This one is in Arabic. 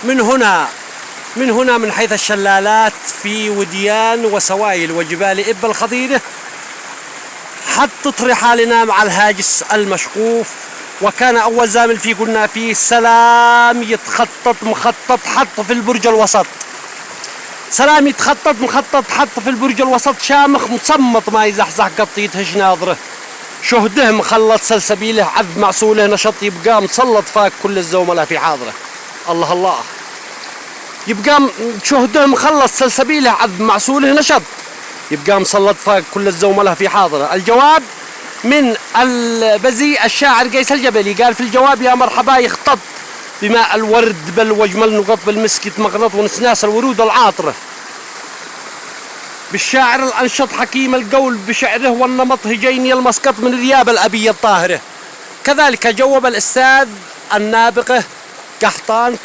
من هنا من حيث الشلالات في وديان وسوايل وجبال إبا الخضيرة حطت رحالنا مع الهاجس المشقوف. وكان أول زامل فيه قلنا فيه سلام يتخطط مخطط حط في البرج الوسط. سلام يتخطط مخطط حط في البرج الوسط، شامخ مصمت ما يزحزح قط يدهش ناظره، شهده مخلط سلسبيله عذب معسوله نشط يبقى مسلط فاك كل الزوملاء في حاضره. الله الله، يبقى شهده مخلص سلسبيله عذب معسوله نشط يبقى مسلط فاك كل الزوملاء في حاضره. الجواب من البزي الشاعر قيس الجبلي قال في الجواب: يا مرحبا يختط بماء الورد بل واجمل نقط بالمسك يتمغنط ونسناس الورود العاطره. بالشاعر الأنشط حكيم القول بشعره والنمط هجيني المسقط من الرياب الأبية الطاهرة. كذلك جوب الأستاذ النابغة قحطان